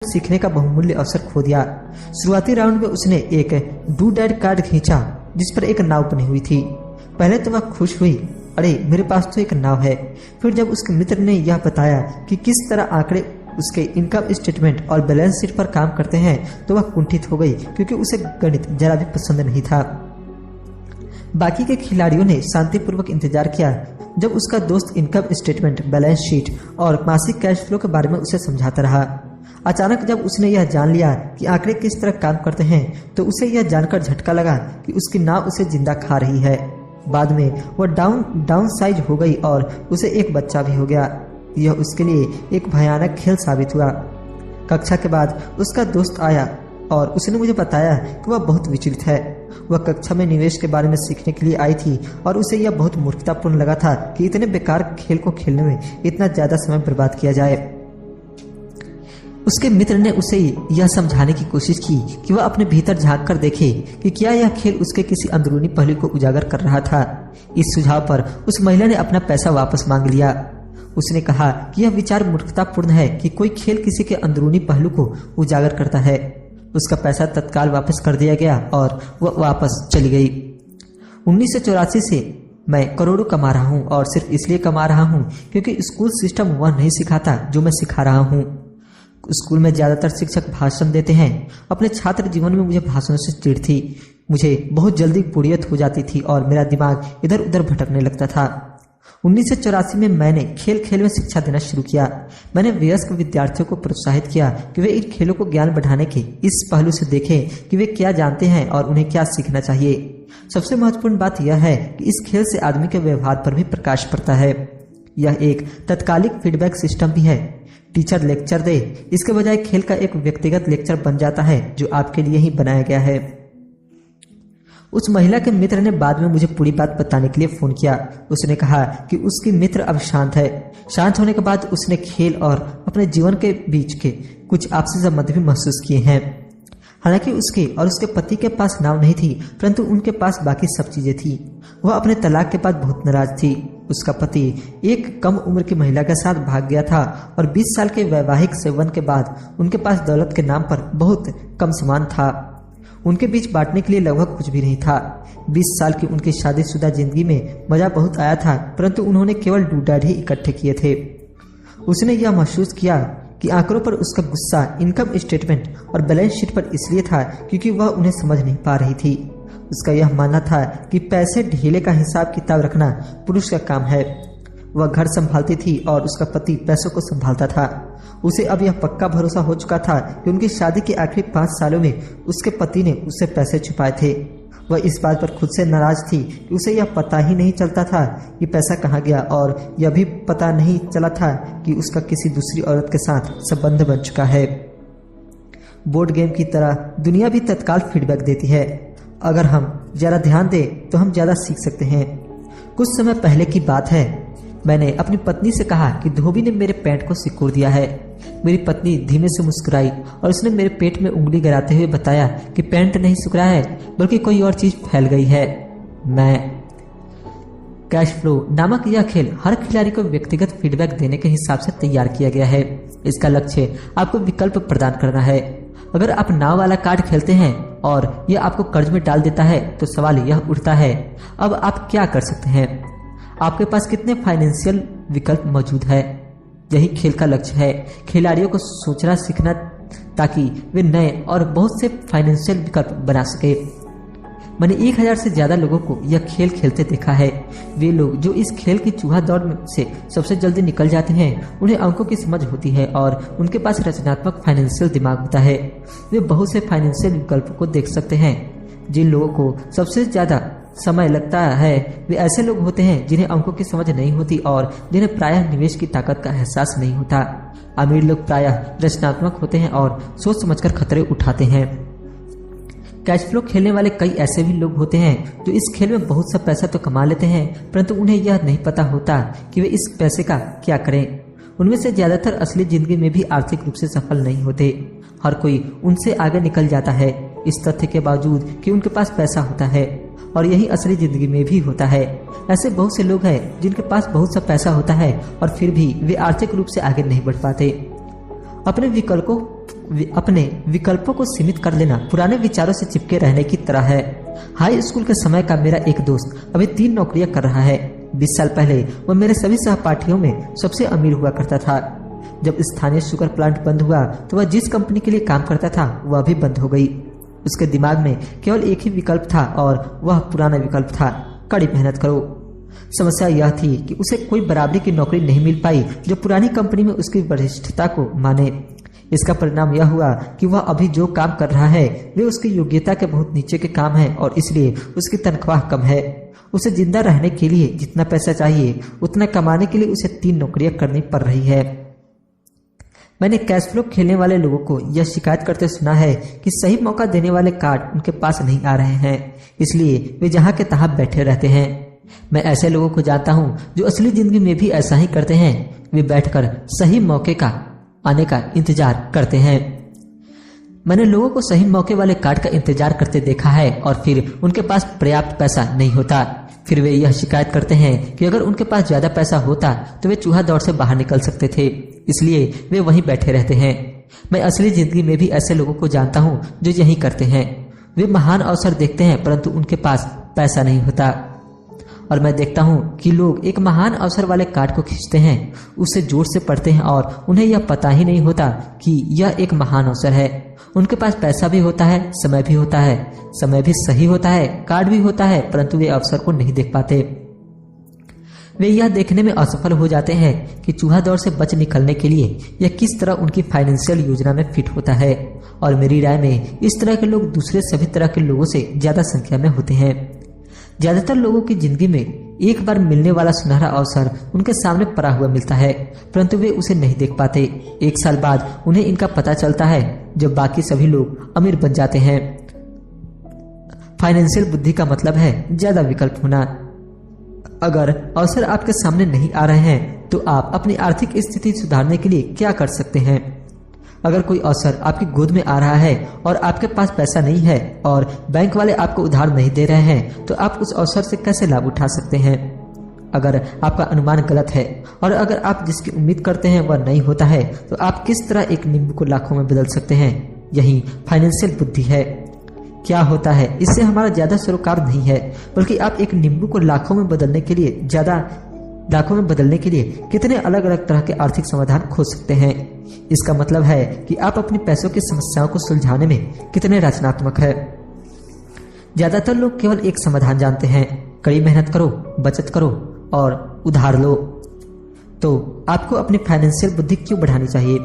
सीखने का बहुमूल्य अवसर खो दिया। शुरुआती राउंड में उसने एक डू डैड कार्ड खींचा जिस पर एक नाव बनी हुई थी। पहले तो वह खुश हुई, अरे मेरे पास तो एक नाव है। फिर जब उसके मित्र ने यह बताया कि किस तरह आंकड़े उसके इनकम स्टेटमेंट और बैलेंस शीट पर काम करते हैं तो वह कुंठित हो गई, क्योंकि उसे गणित जरा भी पसंद नहीं था। बाकी के खिलाड़ियों ने शांतिपूर्वक इंतजार किया जब उसका दोस्त इनकम स्टेटमेंट, बैलेंस शीट और मासिक कैश फ्लो के बारे में उसे समझाता रहा। अचानक जब उसने यह जान लिया कि आंकड़े किस तरह काम करते हैं तो उसे यह जानकर झटका लगा कि उसकी नाव उसे जिंदा खा रही है। बाद में वह डाउन साइज हो गई और उसे एक बच्चा भी हो गया। यह उसके लिए एक भयानक खेल साबित हुआ। कक्षा के बाद उसका दोस्त आया और उसने मुझे बताया कि वह बहुत विचलित है। वह कक्षा में निवेश के बारे में सीखने के लिए आई थी और उसे यह बहुत मूर्खतापूर्ण लगा था कि इतने बेकार खेल को खेलने में इतना ज्यादा समय बर्बाद किया जाए। उसके मित्र ने उसे यह समझाने की कोशिश की कि वह अपने भीतर झांक कर देखे कि क्या यह खेल उसके किसी अंदरूनी पहलू को उजागर कर रहा था। इस सुझाव पर उस महिला ने अपना पैसा वापस मांग लिया। उसने कहा कि यह विचार मूर्खतापूर्ण है कि कोई खेल किसी के अंदरूनी पहलू को उजागर करता है। उसका पैसा तत्काल वापस कर दिया गया और वह वापस चली गई। 1984 से मैं करोड़ों कमा रहा हूँ और सिर्फ इसलिए कमा रहा हूँ क्योंकि स्कूल सिस्टम वह नहीं सिखाता जो मैं सिखा रहा हूँ। स्कूल में ज्यादातर शिक्षक भाषण देते हैं। अपने छात्र जीवन में मुझे भाषणों से चिढ़ थी। मुझे बहुत जल्दी बोरियत हो जाती थी और मेरा दिमाग इधर उधर भटकने लगता था। 1984 में मैंने खेल खेल में शिक्षा देना शुरू किया। मैंने वयस्क विद्यार्थियों को प्रोत्साहित किया कि वे इन खेलों को ज्ञान बढ़ाने के इस पहलू से देखें कि वे क्या जानते हैं और उन्हें क्या सीखना चाहिए। सबसे महत्वपूर्ण बात यह है कि इस खेल से आदमी के व्यवहार पर भी प्रकाश पड़ता है। यह एक तत्कालिक फीडबैक सिस्टम भी है। टीचर लेक्चर दे, इसके बजाय खेल का एक व्यक्तिगत लेक्चर बन जाता है जो आपके लिए ही बनाया गया है। उस महिला के मित्र ने बाद में मुझे पूरी बात बताने के लिए फोन किया। उसने कहा कि उसकी मित्र अब शांत है। शांत होने के बाद उसने खेल और अपने जीवन के बीच के कुछ आपसी संबंध भी महसूस किए हैं। हालांकि उसके और उसके पति के पास नाव नहीं थी, परंतु उनके पास बाकी सब चीजें थी। वह अपने तलाक के बाद बहुत नाराज थी। उसका पति एक कम उम्र की महिला के साथ भाग गया था और 20 साल के वैवाहिक सेवन के बाद उनके पास दौलत के नाम पर बहुत कम सामान था। उनके बीच बांटने के लिए लगभग कुछ भी नहीं था। 20 साल की उनकी शादीशुदा जिंदगी में मजा बहुत आया था, परंतु उन्होंने केवल डूडाड ही इकट्ठे किए थे। उसने यह महसूस किया कि आंकड़ों पर उसका गुस्सा इनकम स्टेटमेंट और बैलेंस शीट पर इसलिए था क्योंकि वह उन्हें समझ नहीं पा रही थी। उसका यह मानना था कि पैसे ढीले का हिसाब किताब रखना पुरुष का काम है। वह घर संभालती थी और उसका पति पैसों को संभालता था। उसे अब यह पक्का भरोसा हो चुका था कि उनकी शादी के आखिरी 5 सालों में उसके पति ने उससे पैसे छुपाए थे। वह इस बात पर खुद से नाराज थी कि उसे यह पता ही नहीं चलता था कि पैसा कहाँ गया, और यह भी पता नहीं चला था कि उसका किसी दूसरी औरत के साथ संबंध बन चुका है। बोर्ड गेम की तरह दुनिया भी तत्काल फीडबैक देती है। अगर हम ज्यादा ध्यान दें तो हम ज्यादा सीख सकते हैं। कुछ समय पहले की बात है, मैंने अपनी पत्नी से कहा कि धोबी ने मेरे पैंट को सिकोड़ दिया है। मेरी पत्नी धीमे से मुस्कुराई और उसने मेरे पेट में उंगली गिराते हुए बताया कि पैंट नहीं सिकुड़ा है, बल्कि कोई और चीज फैल गई है। कैश फ्लो नामक यह खेल हर खिलाड़ी को व्यक्तिगत फीडबैक देने के हिसाब से तैयार किया गया है। इसका लक्ष्य आपको विकल्प प्रदान करना है। अगर आप नाव वाला कार्ड खेलते हैं और यह आपको कर्ज में डाल देता है तो सवाल यह उठता है, अब आप क्या कर सकते हैं? आपके पास कितने फाइनेंशियल विकल्प मौजूद है? यही खेल का लक्ष्य है, खिलाड़ियों को सोचना सीखना ताकि वे नए और बहुत से फाइनेंशियल विकल्प बना सके। मैंने 1000 से ज्यादा लोगों को यह खेल खेलते देखा है। वे लोग जो इस खेल की चूहा दौड़ से सबसे जल्दी निकल जाते हैं, उन्हें अंकों की समझ होती है और उनके पास रचनात्मक फाइनेंशियल दिमाग होता है। वे बहुत से फाइनेंशियल विकल्पों को देख सकते हैं। जिन लोगों को सबसे ज्यादा समय लगता है वे ऐसे लोग होते हैं जिन्हें अंकों की समझ नहीं होती और जिन्हें प्रायः निवेश की ताकत का एहसास नहीं होता। अमीर लोग प्रायः रचनात्मक होते हैं और सोच समझकर खतरे उठाते हैं। कैश फ्लो खेलने वाले कई ऐसे भी लोग होते हैं जो इस खेल में बहुत सा पैसा तो कमा लेते हैं, परंतु उन्हें यह नहीं पता होता कि वे इस पैसे का क्या करें। उनमें से ज्यादातर असली जिंदगी में भी आर्थिक रूप से सफल नहीं होते। हर कोई उनसे आगे निकल जाता है, इस तथ्य के बावजूद कि उनके पास पैसा होता है, और यही असली जिंदगी में भी होता है। ऐसे बहुत से लोग हैं जिनके पास बहुत सा पैसा होता है और फिर भी वे आर्थिक रूप से आगे नहीं बढ़ पाते। अपने विकल्पों अपने विकल्पों को सीमित कर लेना पुराने विचारों से चिपके रहने की तरह है। हाई स्कूल के समय का मेरा एक दोस्त अभी 3 नौकरियां कर रहा है। 20 साल पहले वह मेरे सभी सहपाठियों में सबसे अमीर हुआ करता था। जब स्थानीय शुगर प्लांट बंद हुआ तो वह जिस कंपनी के लिए काम करता था वह भी बंद हो गई। उसके दिमाग में केवल एक ही विकल्प था और वह पुराना विकल्प था, कड़ी मेहनत करो। समस्या यह थी कि उसे कोई बराबरी की नौकरी नहीं मिल पाई जो पुरानी कंपनी में उसकी वरिष्ठता को माने। इसका परिणाम यह हुआ कि वह अभी जो काम कर रहा है वे उसकी योग्यता के बहुत नीचे के काम है और इसलिए उसकी तनख्वाह कम है। उसे जिंदा रहने के लिए जितना पैसा चाहिए उतना कमाने के लिए उसे 3 नौकरियां करनी पड़ रही है। मैंने कैश फ्लो खेलने वाले लोगों को यह शिकायत करते सुना है कि सही मौका देने वाले कार्ड उनके पास नहीं आ रहे हैं, इसलिए वे जहां के तहां बैठे रहते हैं। मैं ऐसे लोगों को जानता हूं जो असली जिंदगी में भी ऐसा ही करते हैं। वे बैठकर सही मौके का आने का इंतजार करते हैं। मैंने लोगों को सही मौके वाले कार्ड का इंतजार करते देखा है और फिर उनके पास पर्याप्त पैसा नहीं होता। फिर वे यह शिकायत करते हैं कि अगर उनके पास ज्यादा पैसा होता तो वे चूहा दौड़ से बाहर निकल सकते थे, इसलिए वे वहीं बैठे रहते हैं। मैं असली जिंदगी में भी ऐसे लोगों को जानता हूं जो यही करते हैं। वे महान अवसर देखते हैं परंतु उनके पास पैसा नहीं होता। और मैं देखता हूं कि लोग एक महान अवसर वाले कार्ड को खींचते हैं, उसे जोर से पढ़ते हैं और उन्हें यह पता ही नहीं होता कि यह एक महान अवसर है। उनके पास पैसा भी होता है, समय भी होता है, समय भी सही होता है, कार्ड भी होता है, परंतु वे अवसर को नहीं देख पाते। वे यह देखने में असफल हो जाते हैं कि चूहा दौड़ से बच निकलने के लिए यह किस तरह उनकी फाइनेंशियल योजना में फिट होता है। और मेरी राय में इस तरह के लोग दूसरे सभी तरह के लोगों से ज्यादा संख्या में होते हैं। ज्यादातर लोगों की जिंदगी में एक बार मिलने वाला सुनहरा अवसर उनके सामने पड़ा हुआ मिलता है, परंतु वे उसे नहीं देख पाते। 1 साल बाद उन्हें इनका पता चलता है जब बाकी सभी लोग अमीर बन जाते हैं। फाइनेंशियल बुद्धि का मतलब है ज्यादा विकल्प होना। अगर अवसर आपके सामने नहीं आ रहे हैं तो आप अपनी आर्थिक स्थिति सुधारने के लिए क्या कर सकते हैं? अगर कोई अवसर आपकी गोद में आ रहा है और आपके पास पैसा नहीं है और बैंक वाले आपको उधार नहीं दे रहे हैं तो आप उस अवसर से कैसे लाभ उठा सकते हैं? अगर आपका अनुमान गलत है और अगर आप जिसकी उम्मीद करते हैं वह नहीं होता है तो आप किस तरह एक नींबू को लाखों में बदल सकते हैं? यही फाइनेंशियल बुद्धि है। क्या होता है, इससे हमारा ज्यादा सरोकार नहीं है, बल्कि आप एक नींबू को लाखों में बदलने के लिए कितने अलग अलग तरह के आर्थिक समाधान खोज सकते हैं। इसका मतलब है कि आप अपनी पैसों की समस्याओं को सुलझाने में कितने रचनात्मक है। ज्यादातर लोग केवल एक समाधान जानते हैं, कड़ी मेहनत करो, बचत करो और उधार लो। तो आपको अपनी फाइनेंशियल बुद्धि क्यों बढ़ानी चाहिए?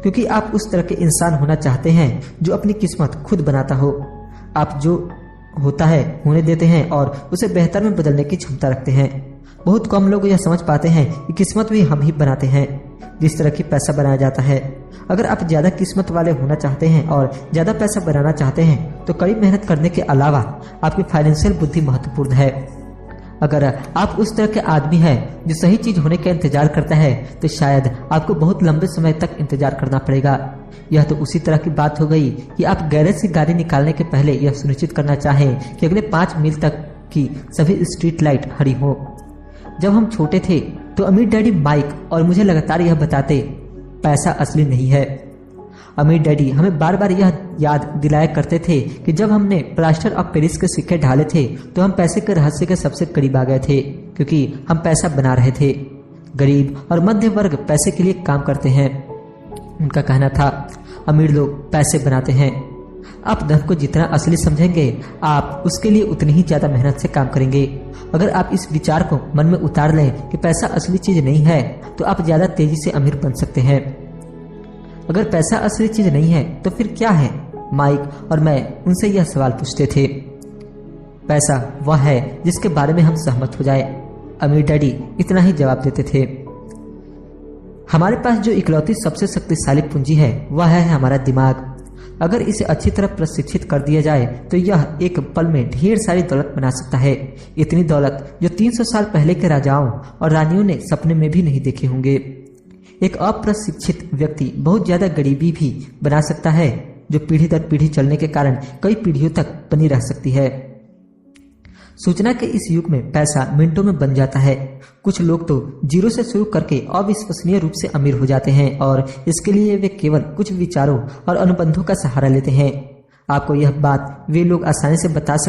क्योंकि आप उस तरह के इंसान होना चाहते हैं जो अपनी किस्मत खुद बनाता हो। आप जो होता है होने देते हैं और उसे बेहतर में बदलने की क्षमता रखते हैं। बहुत कम लोग यह समझ पाते हैं कि किस्मत भी हम ही बनाते हैं, जिस तरह की पैसा बनाया जाता है। अगर आप ज्यादा किस्मत वाले होना चाहते हैं और ज्यादा पैसा बनाना चाहते हैं तो कड़ी मेहनत करने के अलावा आपकी फाइनेंशियल बुद्धि महत्वपूर्ण है। अगर आप उस तरह के आदमी हैं जो सही चीज होने का इंतजार करता है तो शायद आपको बहुत लंबे समय तक इंतजार करना पड़ेगा। यह तो उसी तरह की बात हो गई कि आप गैरेज से गाड़ी निकालने के पहले यह सुनिश्चित करना चाहें कि अगले 5 मील तक की सभी स्ट्रीट लाइट हरी हो। जब हम छोटे थे तो अमीर डैडी माइक और मुझे लगातार यह बताते, पैसा असली नहीं है। अमीर डैडी हमें बार बार यह याद दिलाया करते थे कि जब हमने प्लास्टर ऑफ पेरिस के सिक्के ढाले थे तो हम पैसे के रहस्य के सबसे करीब आ गए थे, क्योंकि हम पैसा बना रहे थे। गरीब और मध्य वर्ग पैसे के लिए काम करते हैं। उनका कहना था, अमीर लोग पैसे बनाते हैं। आप धन को जितना असली समझेंगे आप उसके लिए उतनी ही ज्यादा मेहनत से काम करेंगे। अगर आप इस विचार को मन में उतार लें कि पैसा असली चीज नहीं है तो आप ज्यादा तेजी से अमीर बन सकते हैं। अगर पैसा असली चीज नहीं है तो फिर क्या है? माइक और मैं उनसे यह सवाल पूछते थे। पैसा वह है जिसके बारे में हम सहमत हो जाए, अमीर डैडी इतना ही जवाब देते थे। हमारे पास जो इकलौती सबसे शक्तिशाली पूंजी है वह है हमारा दिमाग। अगर इसे अच्छी तरह प्रशिक्षित कर दिया जाए तो यह एक पल में ढेर सारी दौलत बना सकता है। इतनी दौलत जो 300 साल पहले के राजाओं और रानियों ने सपने में भी नहीं देखे होंगे। एक अप्रशिक्षित व्यक्ति बहुत ज्यादा गरीबी भी बना सकता है जो पीढ़ी दर पीढ़ी चलने के कारण कई पीढ़ियों तक बनी रह सकती है। सूचना के इस युग में पैसा मिनटों में बन जाता है। कुछ लोग तो जीरो से शुरू करके अविश्वसनीय रूप से अमीर हो जाते हैं और इसके लिए वे केवल कुछ विचारों और अनुबंधों का सहारा लेते हैं। आपको यह बात वे लोग आसानी से बता सकते